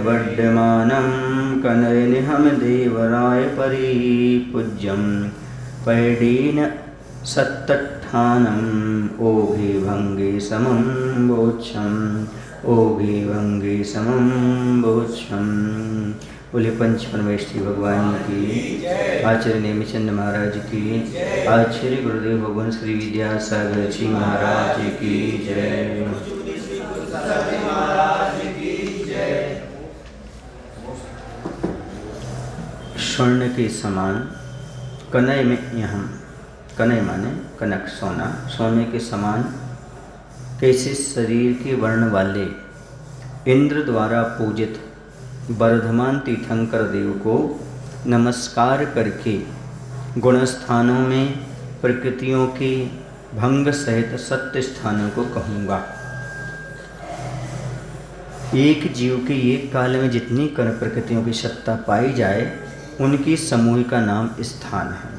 निवर्धमानं कनयनिहं देवराय परिपूज्यं पैडीन सत्तट्ठानम् ओघे भंगे समं बोच्छं ओघे भंगे समं बोच्छं। बोले पंच परमेश्वरी भगवान की, आचार्य नेमिचंद महाराज की, आचार्य गुरुदेव भगवान श्री विद्यासागर जी महाराज की जय। स्वर्ण के समान कनय में यहाँ, कनय माने कनक सोना, सोने के समान कैसे शरीर के वर्ण वाले इंद्र द्वारा पूजित वर्धमान तीर्थंकर देव को नमस्कार करके गुणस्थानों में प्रकृतियों के भंग सहित सत्य स्थानों को कहूँगा। एक जीव के एक काल में जितनी कर्म प्रकृतियों की सत्ता पाई जाए उनकी समूह का नाम स्थान है।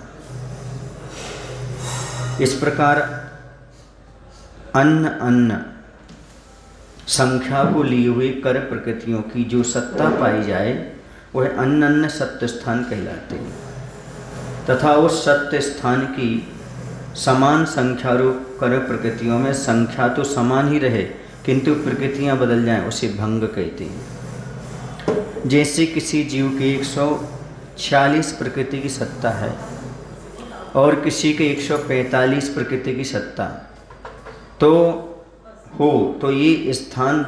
इस प्रकार अन्न अन्न संख्या को लिए हुए कर प्रकृतियों की जो सत्ता पाई जाए वह अन्न अन्न सत्य स्थान कहलाते हैं, तथा उस सत्य स्थान की समान संख्या रूप कर प्रकृतियों में संख्या तो समान ही रहे किंतु प्रकृतियां बदल जाएं उसे भंग कहते हैं। जैसे किसी जीव के 146 प्रकृति की सत्ता है और किसी के 145 प्रकृति की सत्ता तो ये स्थान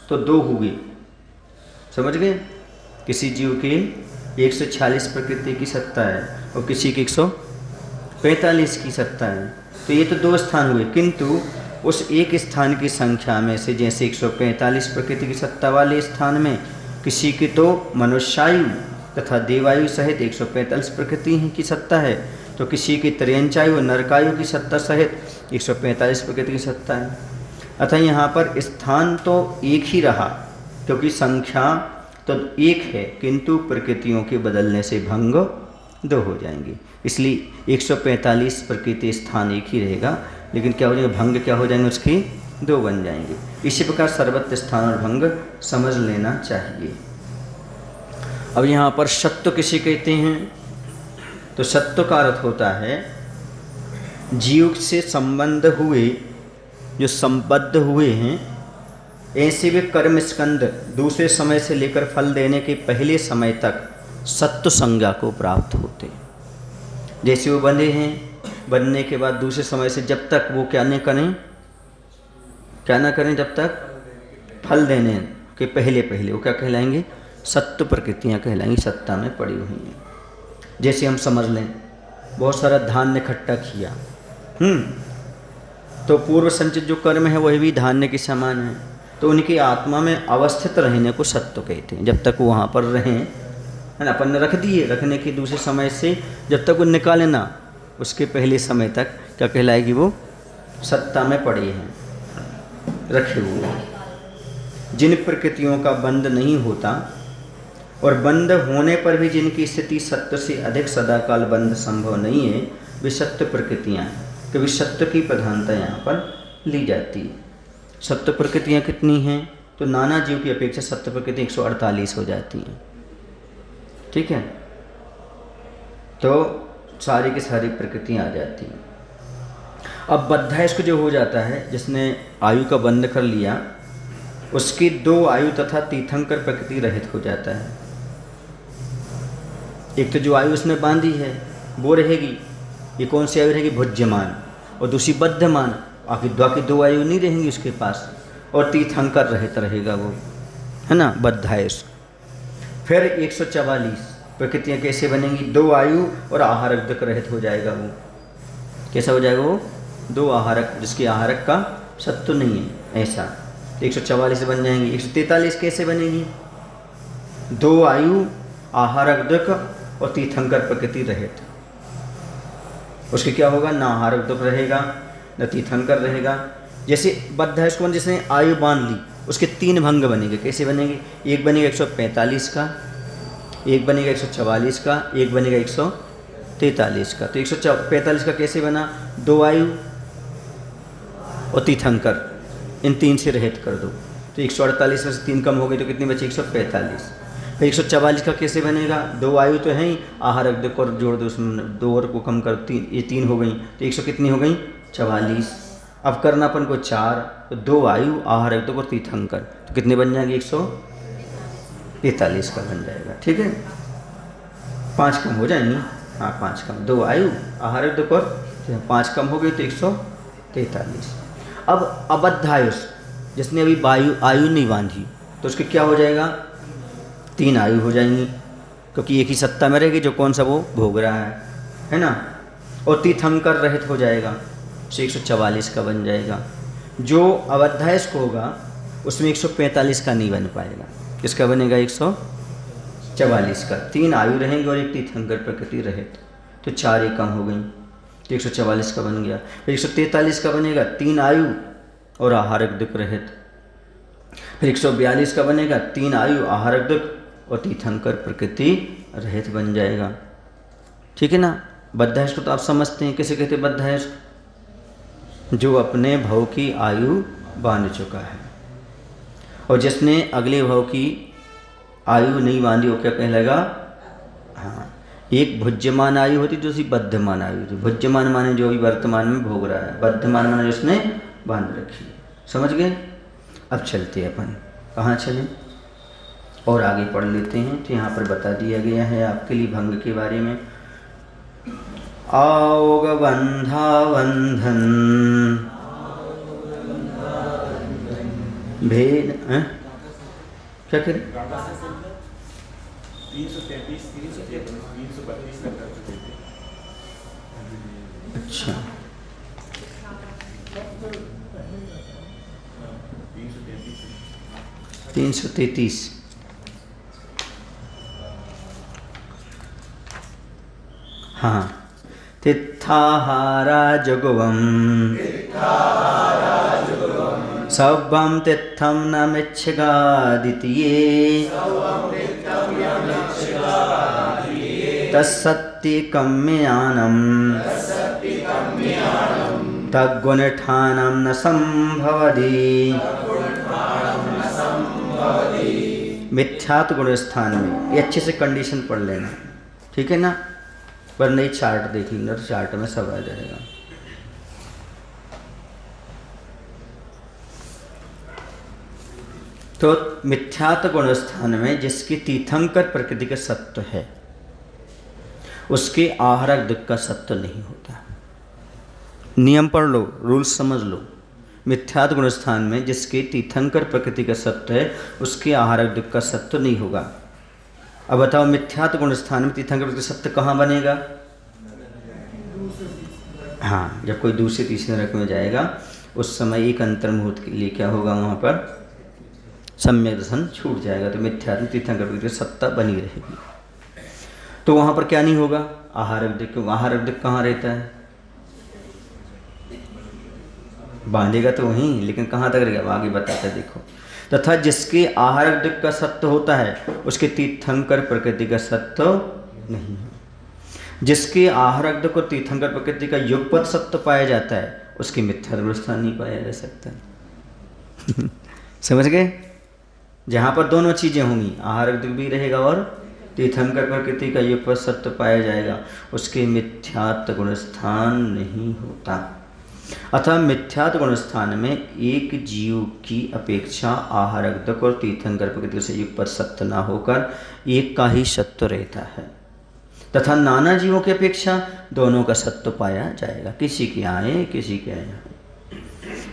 तो दो हुए, समझ गए। किसी जीव के 146 प्रकृति की सत्ता है और किसी के 145 की सत्ता है, तो ये तो दो स्थान हुए, किंतु उस एक स्थान की संख्या में से जैसे 145 प्रकृति की सत्ता वाले स्थान में किसी की तो मनुष्यायु तथा देवायु सहित 145 प्रकृति की सत्ता है, तो किसी की त्रयंचायु नरकायु की सत्ता सहित 145 प्रकृति की सत्ता है। अतः यहाँ पर स्थान तो एक ही रहा क्योंकि संख्या तो एक है किंतु प्रकृतियों के बदलने से भंग दो हो जाएंगे, इसलिए 145 प्रकृति स्थान एक ही रहेगा, लेकिन क्या हो जाएगा, भंग क्या हो जाएंगे, उसकी दो बन जाएंगे। इसी प्रकार सर्वत्र स्थान और भंग समझ लेना चाहिए। अब यहाँ पर सत्व किसे कहते हैं, तो सत्व का अर्थ होता है जीव से संबंध हुए, जो संबद्ध हुए हैं, ऐसे वे कर्म स्कंद दूसरे समय से लेकर फल देने के पहले समय तक सत्व संज्ञा को प्राप्त होते हैं। जैसे वो बंधे हैं, बनने के बाद दूसरे समय से जब तक वो क्या न करें, जब तक फल देने के पहले वो क्या कहलाएंगे, सत्व प्रकृतियाँ कहलाएंगी, सत्ता में पड़ी हुई हैं। जैसे हम समझ लें बहुत सारा धान्य इकट्ठा किया, तो पूर्व संचित जो कर्म है वही भी धान्य के समान है, तो उनकी आत्मा में अवस्थित रहने को सत्व कहते हैं। जब तक वो वहाँ पर रहें, है ना, अपन ने रख दिए, रखने के दूसरे समय से जब तक वो निकाले ना, उसके पहले समय तक क्या कहलाएगी, वो सत्ता में पड़ी हैं, रखे हुए। जिन प्रकृतियों का बंध नहीं होता और बंध होने पर भी जिनकी स्थिति सत्व से अधिक सदाकाल बंध संभव नहीं है, वे सत्व प्रकृतियाँ हैं, क्योंकि सत्व की प्रधानता यहाँ पर ली जाती है। सत्व प्रकृतियाँ कितनी हैं, तो नाना जीव की अपेक्षा सत्व प्रकृति 148 हो जाती हैं, ठीक है, तो सारी की सारी प्रकृतियाँ आ जाती हैं। अब बद्धायस्क जो हो जाता है, जिसने आयु का बंध कर लिया, उसकी 2 आयु तथा तीर्थंकर प्रकृति रहित हो जाता है। एक तो जो आयु उसने बांधी है वो रहेगी, ये कौन सी आयु रहेगी, भुज्यमान, और दूसरी बद्धमान, बाकी 2 आयु नहीं रहेंगी उसके पास, और तीर्थंकर रहित रहेगा वो, है ना, बद्धायस्क। फिर 144 प्रकृतियाँ कैसे बनेंगी, 2 आयु और आहारक दुख रहित हो जाएगा वो। कैसा हो जाएगा वो, 2 आहारक, जिसकी आहारक का सत्व नहीं है, ऐसा 144 बन जाएंगी। 143 कैसे बनेगी, 2 आयु आहारक दुख और तीर्थंकर प्रकृति रहित। उसके क्या होगा, ना आहारक दुख रहेगा न तीर्थंकर रहेगा। जैसे बद्ध है उसको, जिसने आयु बांध ली, उसके 3 भंग बनेंगे। कैसे बनेंगे, एक बनेगा 145 का, एक बनेगा 144 का, एक बनेगा 143 का। तो 145 का कैसे बना, 2 आयु और तीर्थंकर, इन 3 से रहित कर दो। तो 148 में से 3 कम हो गई तो कितनी बची? 145। फिर 144 का कैसे बनेगा? 2 आयु तो है ही, आहार अग्दक और जोड़ दो, उसमें 2 और को कम कर, 3, ये 3 हो गई तो 100 कितनी हो गई? 44। अब करना अपन को 4, तो 2 आयु, आहार अग्दक और तीर्थंकर, तो कितने बन जाएंगे? 143 का बन जाएगा। ठीक है, 5 कम हो जाएंगी, हाँ 5 कम, 2 आयु, आहार अग्दक और 5 कम हो गई तो 143। अब अबद्धायुष, जिसने अभी आयु नहीं बांधी, तो उसके क्या हो जाएगा? 3 आयु हो जाएंगी, क्योंकि एक ही सत्ता में रहेगी जो कौन सा वो भोग रहा है ना। और तीर्थंकर रहित हो जाएगा, तो 144 का बन जाएगा। जो अबद्धायुष को होगा उसमें 145 का नहीं बन पाएगा, किसका बनेगा? 144 का। 3 आयु रहेंगे और एक तीर्थंकर प्रकृति रहित, तो 4 ही कम हो गई, तो 144 का बन गया। फिर 143 का बनेगा, 3 आयु और आहार अग्दक रहित। फिर 142 का बनेगा, 3 आयु, आहार अग्दक और तीर्थंकर प्रकृति रहित बन जाएगा। ठीक है ना। बद्धायुष को तो आप समझते हैं, किसे कहते हैं बद्धायुष? जो अपने भव की आयु बांध चुका है, और जिसने अगले भव की आयु नहीं बांधी वो क्या कहलाएगा? हाँ, एक भुज्यमान आयु होती, दूसरी बद्धमान आयु होती। भुज्यमान माने जो भी वर्तमान में भोग रहा है, बद्धमान माने जिसने बांध रखी है। समझ गए? अब चलते हैं अपन, कहाँ चलें और आगे पढ़ लेते हैं। तो यहाँ पर बता दिया गया है आपके लिए भंग के बारे में। आओग बंधा बंधन भेद, क्या करें? 333, 332 तक कर चुके थे। अच्छा, 333। हाँ, तित्थाहारा जगुवम सव्वम तित्थम न मिच्छगादितिये तत्सत्ति कम्यानम तद्गुणठानम न संभवति। मिथ्यात्व गुण स्थान में, ये अच्छे से कंडीशन पढ़ लेना, ठीक है ना, वरना ही चार्ट देख लेना, तो चार्ट में सब आ जाएगा। तो मिथ्यात्व गुण स्थान में जिसकी तीर्थंकर प्रकृति का सत्व है, उसके आहारक दुख का सत्व नहीं होता। नियम पढ़ लो, रूल्स समझ लो। मिथ्यात्व गुण स्थान में जिसके तीर्थंकर प्रकृति का सत्व है, उसके आहारक दुख का सत्व नहीं होगा। अब बताओ, मिथ्यात्व गुण स्थान में तीर्थंकर प्रकृति सत्व कहाँ बनेगा? हाँ, जब कोई दूसरे तीसरे नरक में जाएगा उस समय एक अंतर्मुहूर्त के लिए क्या होगा, वहाँ पर सम्यक दर्शन छूट जाएगा, तो मिथ्यात्व तीर्थंकर प्रकृति सत्ता बनी रहेगी। तो वहाँ पर क्या नहीं होगा? आहारक दुख। क्यों? आहारक दुख कहाँ रहता है? बांधेगा तो वहीं, लेकिन कहाँ तक रहेगा? आगे बताता है, देखो। तथा जिसके आहारक दुख का सत्व होता है, उसके तीर्थंकर प्रकृति का सत्व नहीं है। जिसके आहारक दुख और तीर्थंकर प्रकृति का युगपत सत्व पाया जाता है, उसके मिथ्यात्व स्थान नहीं पाया जा सकता। समझ गए? जहाँ पर दोनों चीज़ें होंगी, आहारक दुख भी रहेगा और तीर्थंकर प्रकृति का युगपत सत्व पाया जाएगा, उसके मिथ्यात्व गुण स्थान नहीं होता। अतः मिथ्यात्व गुण स्थान में एक जीव की अपेक्षा आहारक दुख और तीर्थंकर प्रकृति से युगपत सत्व न होकर एक का ही सत्व रहता है, तथा नाना जीवों की अपेक्षा दोनों का सत्व पाया जाएगा, किसी के आए किसी के आए।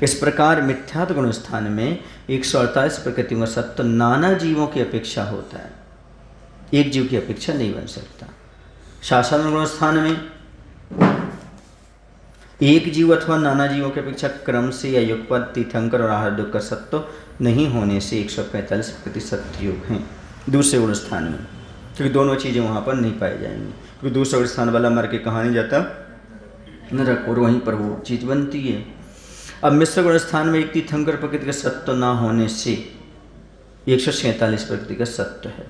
इस प्रकार मिथ्यात्व गुण स्थान में 148 प्रकृतियों का सत्व नाना जीवों की अपेक्षा होता है, एक जीव की अपेक्षा नहीं बन सकता। शासन गुण स्थान में एक जीव अथवा नाना जीवों की अपेक्षा क्रम से या युगपत तीर्थंकर और आहार दुख का सत्व नहीं होने से 145 प्रकृति सत्य युग हैं दूसरे गुण स्थान में, क्योंकि दोनों चीज़ें वहाँ पर नहीं पाई जाएंगी। क्योंकि दूसरे गुण स्थान वाला मर के कहाँ नहीं जाता? नरक, और वहीं पर वो चीज़ बनती है। अब मिश्र गुण स्थान में एक तीर्थंकर प्रकृति का सत्व ना होने से 147 प्रकृति का सत्व है।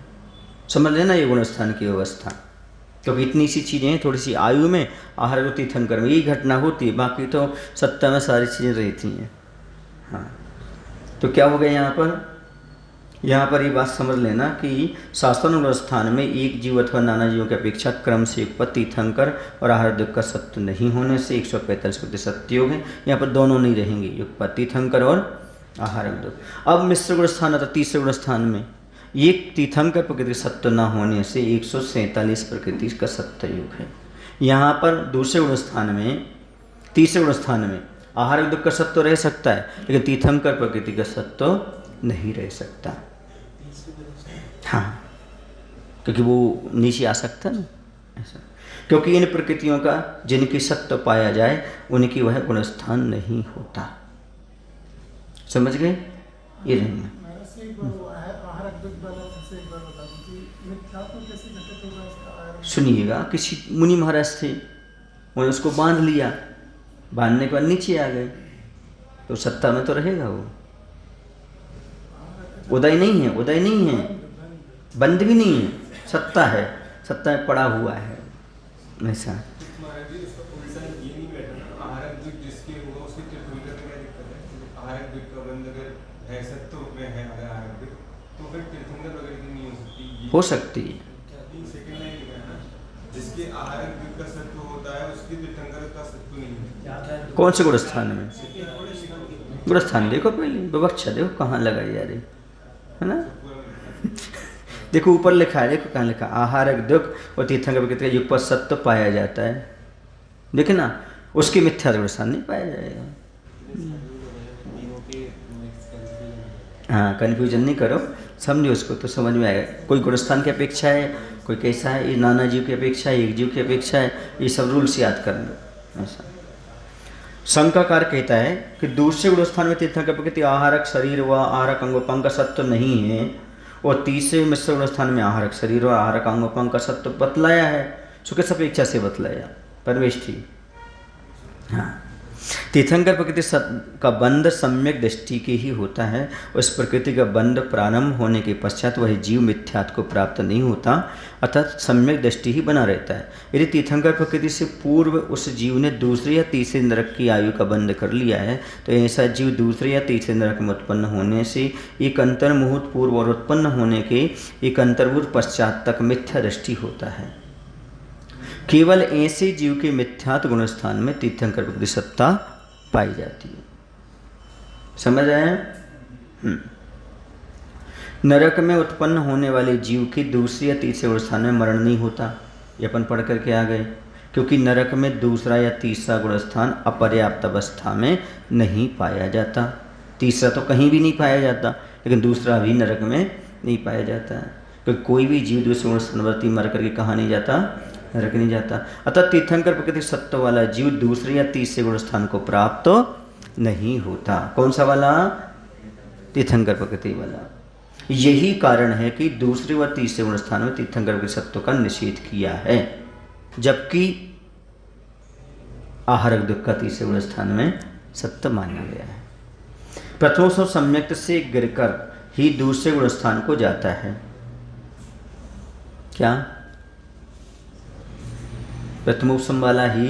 समझ लेना ये गुण स्थान की व्यवस्था, क्योंकि इतनी सी चीज़ें हैं, थोड़ी सी आयु में, आहार और तीर्थंकर में यही घटना होती है, बाकी तो सत्ता में सारी चीज़ें रहती हैं। हाँ, तो क्या हो गया यहाँ पर? यहाँ पर ये बात समझ लेना कि शास्त्रानुग स्थान में एक जीव अथवा नाना जीवों की अपेक्षा क्रम से युगपत तीर्थंकर और आहार दुख का सत्य नहीं होने से 145 सत्य योग है। यहाँ पर दोनों नहीं रहेंगे, युगपत तीर्थंकर और आहार दुख। अब मिश्र गुण स्थान अर्थात तीसरे गुण स्थान में एक तीर्थंकर प्रकृति सत्य न होने से 147 प्रकृति का सत्य योग है। यहाँ पर दूसरे गुण स्थान में, तीसरे गुण स्थान में आहार दुख का सत्य रह सकता है, लेकिन तीर्थंकर प्रकृति का सत्य नहीं रह सकता। हाँ, क्योंकि वो नीचे आ सकता ना ऐसा, क्योंकि इन प्रकृतियों का जिनकी सत्य पाया जाए उनकी वह गुणस्थान नहीं होता। समझ गए? ये नहीं है। सुनिएगा, किसी मुनि महाराज थे, उन्होंने उसको बांध लिया, बांधने के बाद नीचे आ गए, तो सत्ता में तो रहेगा वो। उदय नहीं है, उदय नहीं है, बंद भी नहीं है, सत्ता है, सत्ता में पड़ा हुआ है ऐसा। हो सकती है, जिसके आहार का सत्व होता है उसकी तीर्थंकर का सत्व नहीं है। कौन से गुणस्थान में? गुणस्थान देखो पहले, विवक्षा देखो कहाँ लगाई जा रही है ना। देखो ऊपर लिखा है, देखो कहाँ लिखा, आहारक दुख और तीर्थंकर प्रकृति का युगपत सत्य पाया जाता है। देखे ना, उसके मिथ्या गुणस्थान नहीं पाया जाएगा। हाँ, कन्फ्यूजन नहीं करो, समझो उसको तो समझ में आएगा। कोई गुणस्थान की अपेक्षा है, कोई कैसा है, ये नाना जीव की अपेक्षा है, एक जीव की अपेक्षा है, ये सब रूल्स याद कर लो ऐसा। शंकाकार कहता है कि दूसरे गुणस्थान में तीर्थंकर प्रकृति आहारक शरीर व आहारक अंगोपांग का सत्व नहीं है, और तीसरे मिश्र गुणस्थान में आहारक शरीर और आहारक अंगोपांग का सत्व बतलाया है। सो किस अपेक्षा से बतलाया? परवेश थी। हाँ, तीर्थंकर प्रकृति का बंध सम्यक दृष्टि के ही होता है। उस प्रकृति का बंध प्रारंभ होने के पश्चात वह जीव मिथ्यात्व को प्राप्त नहीं होता, अर्थात सम्यक दृष्टि ही बना रहता है। यदि तीर्थंकर प्रकृति से पूर्व उस जीव ने दूसरे या तीसरे नरक की आयु का बंध कर लिया है, तो ऐसा जीव दूसरे या तीसरे नरक में उत्पन्न होने से एक अंतर्मुहूर्त पूर्व और उत्पन्न होने के एक अंतर्मुहूर्त पश्चात तक मिथ्या दृष्टि होता है। केवल ऐसे जीव के मिथ्यात्व गुणस्थान में तीर्थंकर प्रकृति सत्ता पाई जाती है। समझ आए? नरक में उत्पन्न होने वाले जीव के दूसरे या तीसरे गुणस्थान में मरण नहीं होता, ये अपन पढ़ करके आ गए, क्योंकि नरक में दूसरा या तीसरा गुणस्थान अपर्याप्त अवस्था में नहीं पाया जाता। तीसरा तो कहीं भी नहीं पाया जाता, लेकिन दूसरा भी नरक में नहीं पाया जाता है, क्योंकि कोई भी जीव दूसरे गुणस्थानवर्ती मर करके कहाँ नहीं जाता? नरक नहीं जाता। अतः तीर्थंकर प्रकृति सत्व वाला जीव दूसरे या तीसरे गुणस्थान को प्राप्त तो नहीं होता। कौन सा वाला? तीर्थंकर प्रकृति वाला। यही कारण है कि दूसरे व तीसरे गुणस्थान में तीर्थंकर प्रकृति सत्व का निषेध किया है, जबकि आहारक दुख का तीसरे गुणस्थान में सत्य माना गया है। प्रथमोपम सम्यक्त से गिरकर ही दूसरे गुणस्थान को जाता है। क्या? प्रथमोपम वाला ही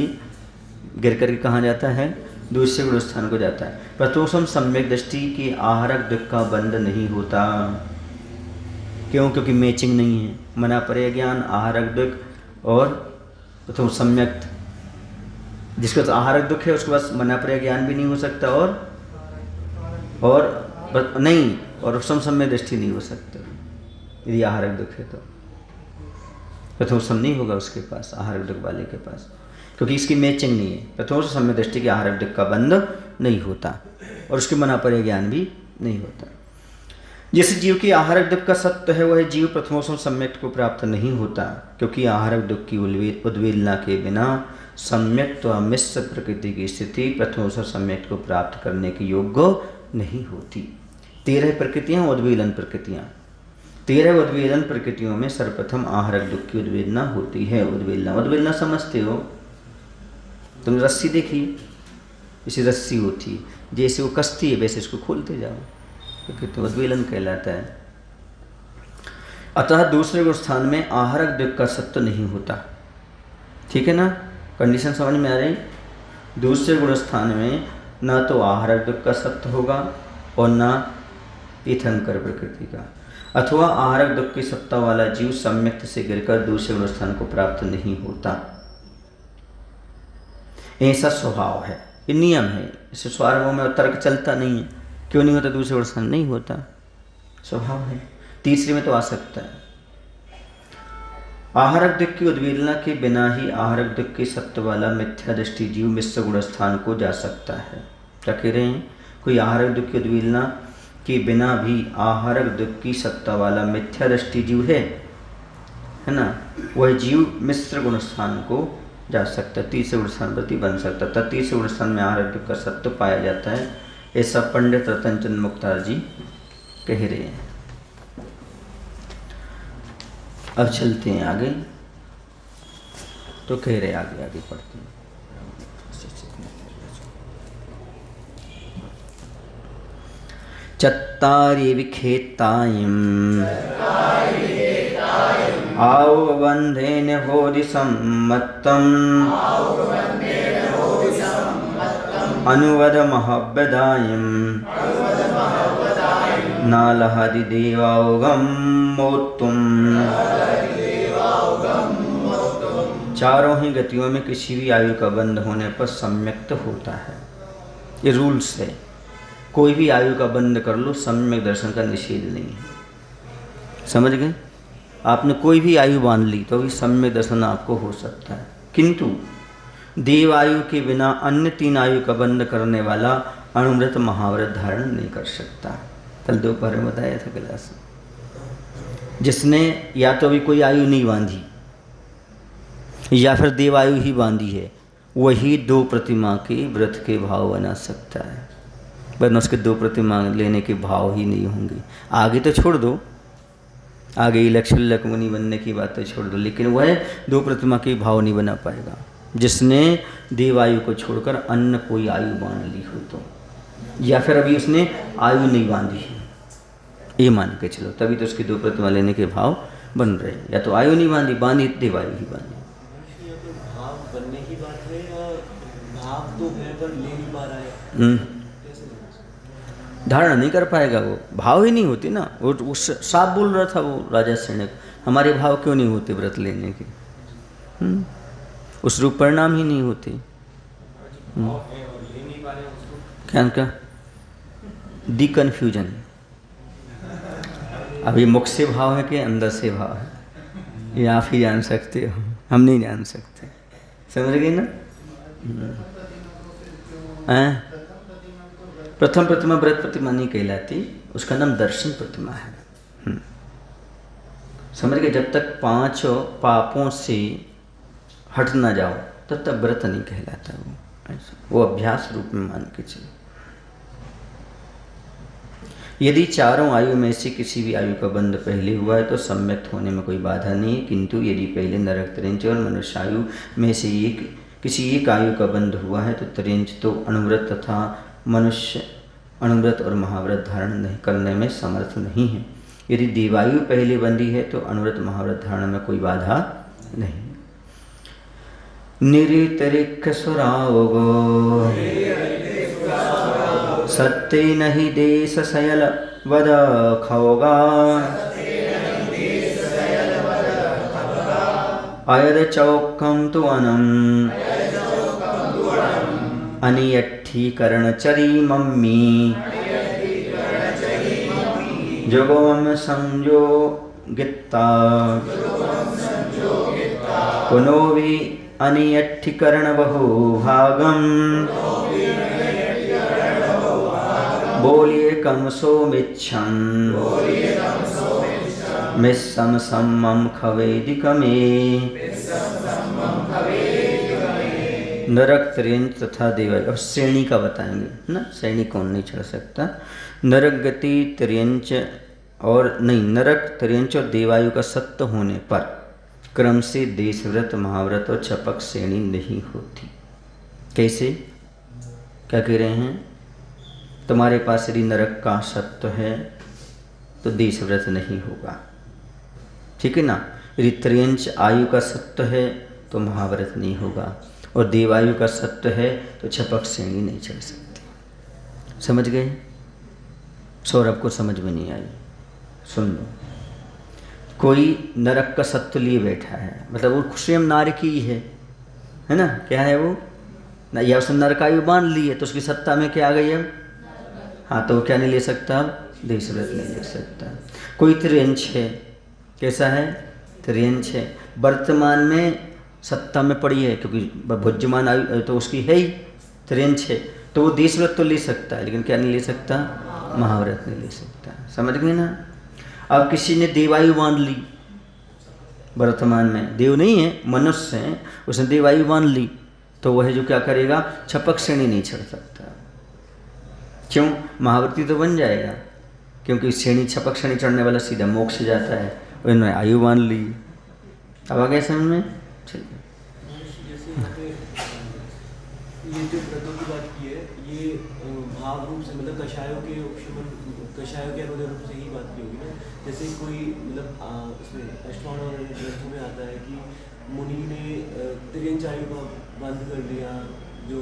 गिर करके कहाँ जाता है? दूसरे गुणस्थान को जाता है। प्रथमोपम सम्यक दृष्टि के आहारक दुख का बंध नहीं होता। क्यों? क्योंकि मैचिंग नहीं है। मना परे ज्ञान, आहारक दुख और प्रथम सम्यक, जिसके पास आहारक दुख है उसके पास मना परे ज्ञान भी नहीं हो सकता, और नहीं, और उपसम सम्यक दृष्टि नहीं हो सकता यदि आहारक दुख है तो। प्रथमोपम नहीं होगा उसके पास, आहारक दुख वाले के पास, क्योंकि इसकी मैचिंग नहीं है। प्रथमोपम सम्यक दृष्टि के आहारक दुख का बंध नहीं होता, और उसके मना परे ज्ञान भी नहीं होता। जिस जीव की आहारक दुख का सत्य है वह जीव प्रथमोपम सम्यक को प्राप्त नहीं होता, क्योंकि आहारक दुख की उद्वेलना के बिना सम्यक व मिश्र प्रकृति की स्थिति प्रथमोपम सम्यक को प्राप्त करने के योग्य नहीं होती। 13 प्रकृतियाँ उद्वेलन प्रकृतियाँ। 13 उद्वेलन प्रकृतियों में सर्वप्रथम आहारक दुख की उद्वेलना होती है। उद्वेलना समझते हो? तुम रस्सी देखी, इसी रस्सी होती, जैसे वो कसती है वैसे इसको खोलते जाओ, क्योंकि तो उद्वेलन कहलाता है। अतः दूसरे गुणस्थान में आहारक दुख का सत्य नहीं होता। ठीक है ना? कंडीशन समझ में आ रही? दूसरे गुणस्थान में न तो आहारक दुख का सत्य होगा और न तीर्थंकर प्रकृति का। अथवा आहारक दुख की सत्ता वाला जीव सम्यक्त से गिरकर दूसरे गुण स्थान को प्राप्त नहीं होता। ऐसा स्वभाव है, ये नियम है। इसे स्वार्भों में तर्क चलता नहीं है, क्यों नहीं होता दूसरे गुण स्थान, नहीं होता, स्वभाव है। तीसरे में तो आ सकता है। आहारक दुख की उद्वेलना के बिना ही आहारक दुख के सत्व वाला मिथ्या दृष्टि जीव मिश्र गुण स्थान को जा सकता है। क्या कह रहे हैं? कोई आहारक दुख की उद्वेलना के बिना भी आहारक दुख की सत्ता वाला मिथ्या दृष्टि जीव है ना, वह जीव मिश्र गुण स्थान को जा सकता है, तीसरे गुण स्थान प्रति बन सकता है। तीसरे गुण स्थान में आहारक दुख का सत्व पाया जाता है, ऐसा पंडित रतनचंद मुक्तार जी कह रहे हैं। अब चलते हैं आगे, तो कह रहे आगे आगे पढ़ते हैं। चत्तारि विखेतायम् आवबन्धेन होदि सम्मत्तम् अनुवद महब्बदायम् नालहदि देवावगम मोत्तुम। चारों ही गतियों में किसी भी आयु का बंध होने पर सम्यक्त होता है, ये रूल्स है। कोई भी आयु का बंध कर लो, सम्यक दर्शन का निषेध नहीं है। समझ गए? आपने कोई भी आयु बांध ली तो भी सम्यक दर्शन आपको हो सकता है, किंतु देव आयु के बिना अन्य 3 आयु का बंध करने वाला अणुव्रत महाव्रत धारण नहीं कर सकता। कल दोपहर में बताया था क्लास में। जिसने या तो अभी कोई आयु नहीं बांधी या फिर देवायु ही बांधी है, वही 2 प्रतिमा के व्रत के भाव बना सकता है, वरना उसके 2 प्रतिमा लेने के भाव ही नहीं होंगे। आगे तो छोड़ दो, आगे इलेक्शन लकमुनी बनने की बात तो छोड़ दो, लेकिन वह 2 प्रतिमा के भाव नहीं बना पाएगा जिसने देवायु को छोड़कर अन्य कोई आयु बांध ली हो तो, या फिर अभी उसने आयु नहीं बांधी है, ये मान के चलो, तभी तो उसकी 2 प्रतिमा लेने के भाव बन रहे हैं। या तो आयु नहीं बांधी, बांधी देवायु ही बांधी। भाव बनने की बात है या भाव तो है पर ले नहीं पा रहा है, धारणा नहीं कर पाएगा, वो भाव ही नहीं होती ना। वो साफ बोल रहा था वो राजा सैनिक, हमारे भाव क्यों नहीं होते व्रत लेने के, उस रूप परिणाम ही नहीं होते। क्या दी कन्फ्यूजन, अभी मुख से भाव है कि अंदर से भाव है, ये आप ही जान सकते हो, हम नहीं जान सकते। समझ गए ना? प्रथम प्रतिमा व्रत प्रतिमा नहीं कहलाती, उसका नाम दर्शन प्रतिमा है। समझ गए? जब तक 5 पापों से हट ना जाओ तब तक व्रत नहीं कहलाता वो अभ्यास रूप में मान के चलो। यदि चारों आयु में से किसी भी आयु का बंध पहले हुआ है तो सम्यक्त होने में कोई बाधा नहीं है, किंतु यदि पहले नरक त्रिंच और मनुष्य आयु में से किसी एक आयु का बंध हुआ है तो त्रिंच तो अनुव्रत तथा मनुष्य अनुव्रत और महाव्रत धारण नहीं करने में समर्थ नहीं है। यदि देवायु पहले बंधी है तो अनुव्रत महाव्रत धारण में कोई बाधा नहीं। निरितरिक सुरावगो सत्ते नहीं देश सयल वद खौगा अयद चौकम तु अनम अनियट्ठीकरण चरी मम्मी जोगोम संजो गित्ता पुनो भी अनियट्ठीकरण बहुभागम बोलिए कमसो मिच्छम मिस्सम सम्मम खवेदिकमे। नरक त्रिंच तथा देवायु, अब श्रेणी का बताएंगे ना, श्रेणी कौन नहीं चढ़ सकता। नरक गति त्रियंच और नहीं, नरक त्रियंच और देवायु का सत्य होने पर क्रम से देशव्रत महाव्रत और छपक श्रेणी नहीं होती। कैसे? क्या कह रहे हैं? तुम्हारे पास यदि नरक का सत्य है तो देशव्रत नहीं होगा, ठीक है ना। यदि त्रियंच आयु का सत्य है तो महाव्रत नहीं होगा, और देवायु का सत्य है तो छपक श्रेणी नहीं चढ़ सकती। समझ गए? सौरभ को समझ में नहीं आई, सुन लो। कोई नरक का सत्व लिए बैठा है, मतलब वो स्वयं नारकी है ना, क्या है वो ना, या उसने नरकायु बांध ली है तो उसकी सत्ता में क्या आ गई अब, हाँ, तो वो क्या नहीं ले सकता अब, देश व्रत नहीं ले सकता। कोई त्रियंश है, कैसा है, त्रियंश है, वर्तमान में सत्ता में पड़ी है क्योंकि भुज्यमान आयु तो उसकी है ही, त्रियंश है, तो वो देश व्रत तो ले सकता है, लेकिन क्या नहीं ले सकता, महाव्रत नहीं ले सकता। समझ गए ना। अब किसी ने देवायु बांध ली, वर्तमान में देव नहीं है, मनुष्य है, उसने देवायु बांध ली, तो वह जो क्या करेगा, छपक श्रेणी नहीं चढ़ सकता। क्यों, महाव्रती तो बन जाएगा, क्योंकि श्रेणी छपक श्रेणी चढ़ने वाला सीधा मोक्ष जाता है, उन्होंने आयु बांध ली। अब आ गए समझ में, चलिए। जैसे यहाँ पे ये जो व्रतों की बात की है, ये भाव रूप से मतलब कषायों के अनुदय रूप से ही बात की होगी ना। जैसे कोई मतलब उसमें अष्टवाण और ग्रंथों में आता है कि मुनि ने त्रियंश आयु का बंद कर दिया, जो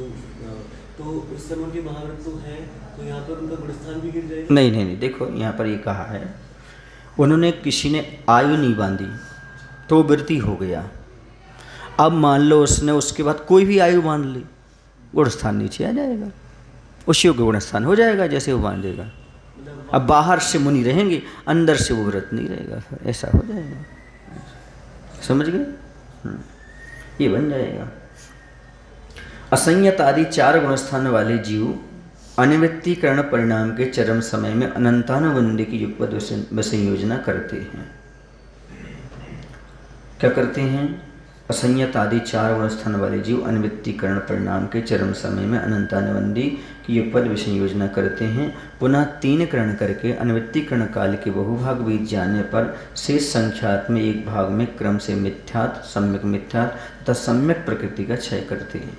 तो इस समय उनके महाव्रत तो है, तो यहाँ पर उनका गुणस्थान भी गिर जाएगा। नहीं, देखो यहाँ पर ये कहा है, उन्होंने किसी ने आयु नहीं बांधी तो वृत्ति हो गया। अब मान लो उसने उसके बाद कोई भी आयु बांध ली, गुणस्थान नीचे आ जाएगा, उसी को गुणस्थान हो जाएगा जैसे वो बांधेगा। अब बाहर से मुनि रहेंगे, अंदर से वो व्रत नहीं रहेगा, फिर ऐसा हो जाएगा। समझ गए, ये बन जाएगा। असंयत आदि 4 गुणस्थान वाले जीव अनिवृत्तीकरण परिणाम के चरम समय में अनंतानुबंधी की युगपद संयोजना करते हैं। क्या करते हैं, असंयत आदि 4 गुणस्थान वाले जीव अनिवृत्तीकरण परिणाम के चरम समय में अनंतानुबंधी की युगपद विसंयोजना करते हैं। पुनः 3 करण करके अनिवृत्तीकरण काल के बहुभाग बीत जाने पर शेष संख्यात में एक भाग में क्रम से मिथ्यात्, सम्यक मिथ्यात् तथा सम्यक प्रकृति का क्षय करते हैं।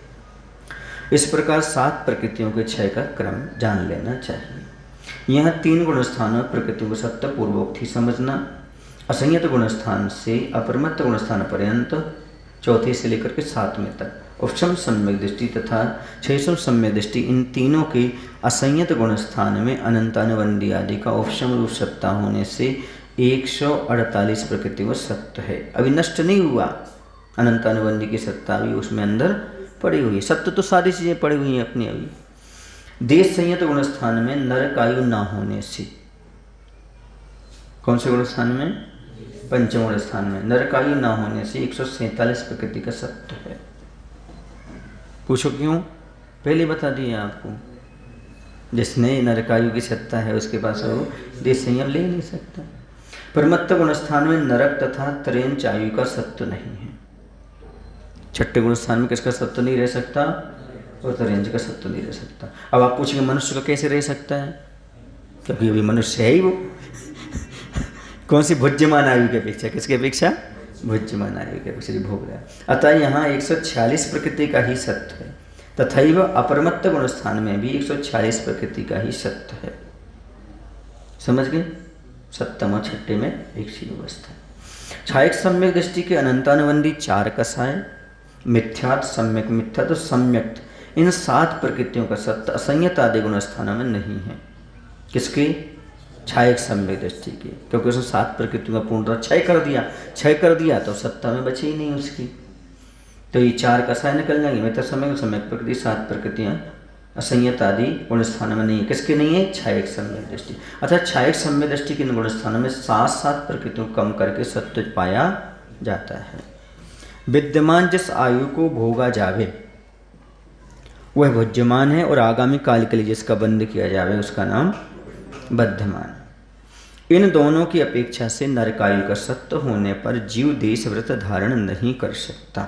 इस प्रकार 7 प्रकृतियों के क्षय का क्रम जान लेना चाहिए। यहाँ 3 गुणस्थानों प्रकृति को सत्य पूर्वोक्त ही समझना। असंयत गुणस्थान से अपरमत्त गुणस्थान पर्यंत, चौथे से लेकर के 7वें तक उपशम सम्यक दृष्टि तथा 600 सम्यक दृष्टि, इन तीनों के असंयत गुणस्थान में अनंतानुबंधी आदि का उपशम रूप सत्ता होने से 148 प्रकृति वो सत्य है, अभी नष्ट नहीं हुआ। अनंतानुबंधी की सत्ता भी उसमें अंदर पड़ी हुई है, सत्य तो सारी चीज़ें पड़ी हुई हैं अपनी अभी। देश संयत गुणस्थान में नरकायु ना होने से, कौन से गुणस्थान में, पंचम गुणस्थान में नरकायु ना होने से 147 प्रकृति का सत्य है। पूछो क्यों, पहले बता दिए आपको, जिसने नरकायु की सत्ता है उसके पास वो देश संयम ले नहीं सकता। परमत्त गुणस्थान में नरक तथा त्रियंश आयु का सत्य नहीं है। छठे गुणस्थान में किसका सत्य नहीं रह सकता, और त्रियंश का सत्य नहीं रह सकता। अब आप पूछेंगे मनुष्य का कैसे रह सकता है, क्योंकि अभी मनुष्य है ही वो कौन सी भुज्यमान आयु की अपेक्षा, किसकी अपेक्षा, भुज्यमान आयु की अपेक्षा भोग रहा है। अतः यहाँ 146 प्रकृति का ही सत्य है, तथैव अपरमत्त गुणस्थान में भी 146 प्रकृति का ही सत्य है। समझ गए, सप्तम और छठे में एक सी अवस्था। छायक सम्यक दृष्टि के अनंतानुबंधी 4 कसाय, मिथ्यात्, सम्यक मिथ्या तो सम्यक, इन 7 प्रकृतियों का सत्य असंयत आदि गुणस्थानों में नहीं है। किसके, छायक सम्यक दृष्टि के, क्योंकि उसने 7 प्रकृतियों का पूर्णतः क्षय कर दिया तो सत्ता में बची ही नहीं उसकी। तो ये 4 कसाय निकल जाएंगे, मिथ्या सम्यक सम्यक प्रकृति, 7 प्रकृतियाँ असंयत आदि गुणस्थानों में नहीं है। किसके नहीं है, छायक सम्यक दृष्टि। अर्थात छायक सम्यक दृष्टि के गुणस्थानों में 7 प्रकृतियों को कम करके सत्य पाया जाता है। विद्यमान जिस आयु को भोगा जावे वह भुज्यमान है, और आगामी काल के लिए जिसका बंध किया जावे उसका नाम बद्धमान। इन दोनों की अपेक्षा से नरकायु का सत्य होने पर जीव देश व्रत धारण नहीं कर सकता,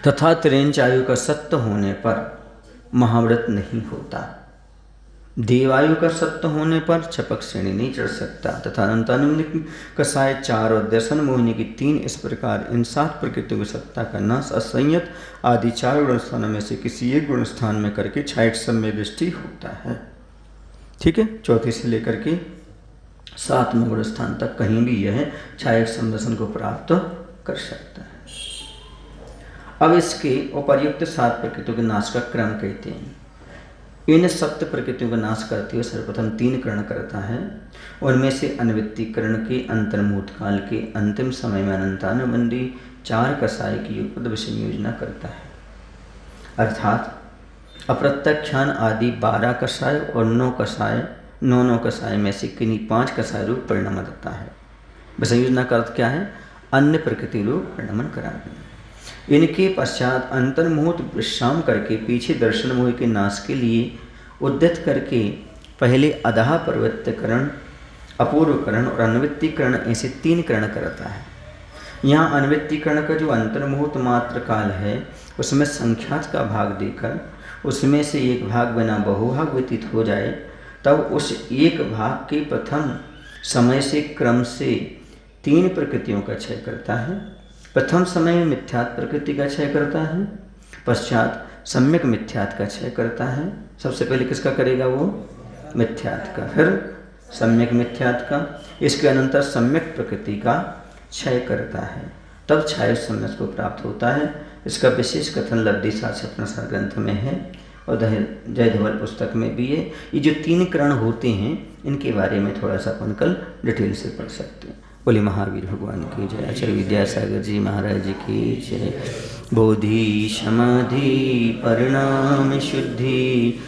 तथा त्रियंश आयु का सत्य होने पर महाव्रत नहीं होता। देवायु का सत्य होने पर छपक श्रेणी नहीं चढ़ सकता, तथा अनंतानुबंधी कसाय 4 और दर्शन मोहिनी की 3। इस प्रकार इन 7 प्रकृतियों की सत्ता का नाश असंयत आदि 4 गुणस्थानों में से किसी एक गुणस्थान में करके छायक सम्यक दृष्टि होता है। ठीक है, चौथे से लेकर के 7वें गुणस्थान तक कहीं भी यह छायक समदर्शन को प्राप्त कर सकता है। अब इसके उपर्युक्त 7 प्रकृतियों के नाश का क्रम कहते हैं। इन सप्त प्रकृतियों का नाश करते हुए सर्वप्रथम 3 करण करता है। उनमें से अनवृत्तिकरण के अंतर्मुहूर्त काल के अंतिम समय में अनंतानुबंधी 4 कषाय की युगपद विषय योजना करता है, अर्थात अप्रत्यक्षान आदि 12 कषाय और 9 कषाय में से किन्हीं 5 कषाय रूप परिणमन करता है। विषय योजना का अर्थ क्या है? अन्य प्रकृति रूप परिणमन करा देना। इनके पश्चात अंतर्मुहूर्त विश्राम करके पीछे दर्शन मोह के नाश के लिए उद्यत करके पहले अधः प्रवृत्तिकरण, अपूर्वकरण और अनवृत्तिकरण ऐसे 3 करण करता है। यहाँ अनवृत्तिकरण का जो अंतर्मुहूर्त मात्र काल है उसमें संख्यात का भाग देकर उसमें से एक भाग बिना बहुभाग व्यतीत हो जाए तब उस एक भाग के प्रथम समय से क्रम से 3 प्रकृतियों का क्षय करता है। प्रथम समय में मिथ्यात् प्रकृति का क्षय करता है, पश्चात सम्यक मिथ्यात् का क्षय करता है। सबसे पहले किसका करेगा? वो मिथ्यात् का, फिर सम्यक मिथ्यात् का, इसके अनंतर सम्यक प्रकृति का क्षय करता है, तब क्षय सम्यक को प्राप्त होता है। इसका विशेष कथन लब्धि शास्त्र प्रसार ग्रंथ में है और जय धवल पुस्तक में भी है। ये जो 3 करण होते हैं इनके बारे में थोड़ा सा अपन कल डिटेल से पढ़ सकते हैं। बोले महावीर भगवान की जय, आचार्य विद्यासागर जी महाराज की जय। बोधि समाधि परिणाम शुद्धि